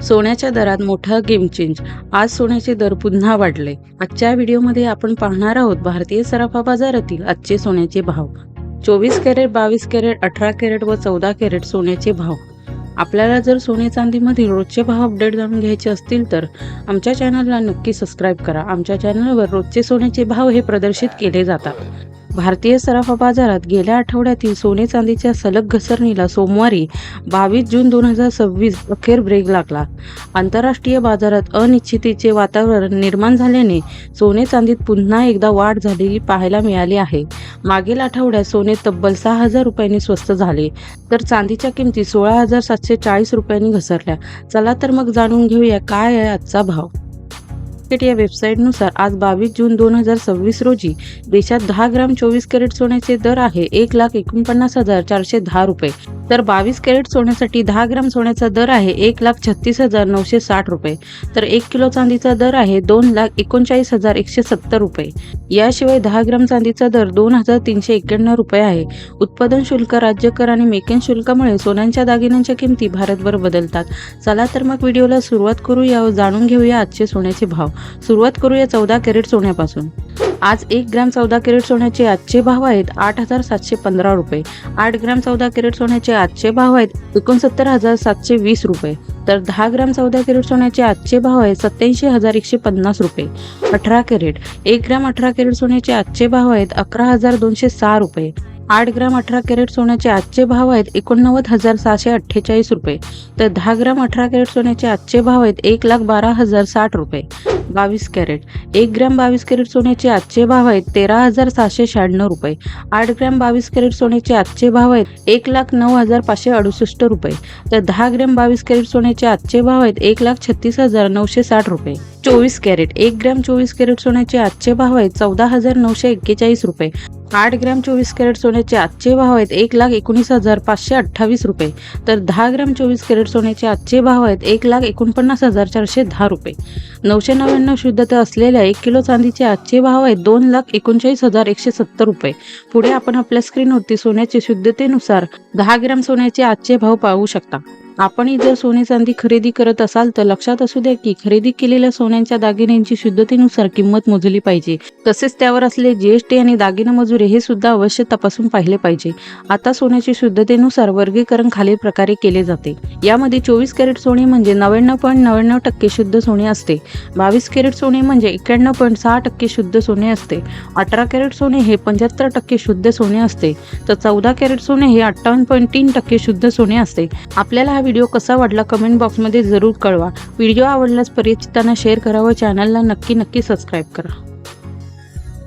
सोन्याच्या दरात मोठा गेम चेंज. आज सोन्याचे दर पुन्हा वाढले. आजच्या व्हिडिओमध्ये आपण पाहणार आहोत भारतीय सराफा बाजारातील आजचे सोन्याचे भाव. 24 कॅरेट, 22 कॅरेट, 18 कॅरेट व 14 कॅरेट सोन्याचे भाव. आपल्याला जर सोने चांदीमधील रोजचे भाव अपडेट जाणून घ्यायचे असतील तर आमच्या चॅनलला नक्की सबस्क्राईब करा. आमच्या चॅनलवर रोजचे सोन्याचे भाव हे प्रदर्शित केले जातात. भारतीय सराफा बाजारात गेल्या आठवड्यातील सोने चांदीच्या सलग घसरणीला सोमवारी 22 जून 2026 अखेर ब्रेक लागला. आंतरराष्ट्रीय बाजारात अनिश्चिततेचे वातावरण निर्माण झाल्याने सोने चांदीत पुन्हा एकदा वाढ झालेली पाहायला मिळाली आहे. मागील आठवड्यात सोने तब्बल 6,000 रुपयांनी स्वस्त झाले, तर चांदीच्या किमती 16,740 रुपयांनी घसरल्या. चला तर मग जाणून घेऊया काय आहे आजचा भाव. या वेबसाईटनुसार आज 22 जून 2026 रोजी देशात 10 ग्राम 24 कॅरेट सोन्याचे दर आहे 1,49,410 रुपये, तर 22 कॅरेट सोन्यासाठी 10 ग्राम सोन्याचा दर आहे 1,36,960 रुपये, तर 1 किलो चांदीचा दर आहे 2,39,170 रुपये. याशिवाय 10 ग्राम चांदीचा दर 2,391 रुपये आहे. उत्पादन शुल्क, राज्य कर आणि मेकिंग शुल्कामुळे सोन्याच्या दागिन्यांच्या किमती भारतभर बदलतात. चला तर मग व्हिडिओला सुरुवात करूया व जाणून घेऊया आजचे सोन्याचे भाव. सुरुवात करूया 14 कॅरेट सोन्यापासून. आज 1 ग्राम 14 कॅरेट सोन्याचे आजचे भाव आहेत 8,715 रुपये. 8 ग्राम 14 कॅरेट सोन्याचे आजचे भाव आहेत 69,720 रुपये, तर 10 ग्राम 14 कॅरेट सोन्याचे आजचे भाव आहेत 87,150 रुपये. 18 कॅरेट 1 ग्राम 18 कॅरेट सोन्याचे आजचे भाव आहेत 11,206 रुपये. 8 ग्राम 18 कॅरेट सोन्याचे आजचे भाव आहेत 89,648 रुपये, तर 10 ग्राम 18 कॅरेट सोन्याचे आजचे भाव आहेत 1,12,060 रुपये. 22 कॅरेट 1 ग्राम 22 कॅरेट सोन्याचे आजचे भाव आहेत 13,696 रुपये. 8 ग्राम 22 कॅरेट सोन्याचे आजचे भाव आहेत 1,09,568 रुपये, तर 10 ग्राम 22 कॅरेट सोन्याचे आजचे भाव आहेत 1,36,960 रुपये. 24 कॅरेट 1 ग्राम 24 कॅरेट सोन्याचे आजचे भाव आहेत 14,941 रुपये. 8 ग्राम 24 कॅरेट सोन्याचे आजचे भाव आहेत 1,19,528 रुपये, तर 10 ग्राम 24 कॅरेट सोन्याचे आजचे भाव आहेत 1,49,410 रुपये. 999 शुद्धता असलेल्या 1 किलो चांदीचे आजचे भाव आहेत 2,39,170 रुपये. पुढे आपण आपल्या स्क्रीनवरती सोन्याच्या शुद्धतेनुसार 10 ग्राम सोन्याचे आजचे भाव पाहू शकता. आपणही जर सोने चांदी खरेदी करत असाल तर लक्षात असू द्या की खरेदी केलेल्या सोन्यांच्या दागिन्यांची शुद्धतेनुसार किंमत मोजली पाहिजे. तसेच त्यावर असलेले जीएसटी आणि दागिना मजुरी हे सुद्धा अवश्य तपासून पाहिले पाहिजे. आता सोन्याची शुद्धतेनुसार वर्गीकरण खालील प्रकारे केले जाते. यामध्ये 24 कॅरेट सोने म्हणजे 99.99% शुद्ध सोने असते. 22 कॅरेट सोने म्हणजे 91.6% शुद्ध सोने असते. 18 कॅरेट सोने हे 75% शुद्ध सोने असते, तर 14 कॅरेट सोने हे 58.3% शुद्ध सोने असते. आपल्याला हा व्हिडिओ कसा वाटला कमेंट बॉक्समध्ये जरूर कळवा. व्हिडिओ आवडल्यास परिचितांना शेअर करा व चॅनलला नक्की सबस्क्राईब करा.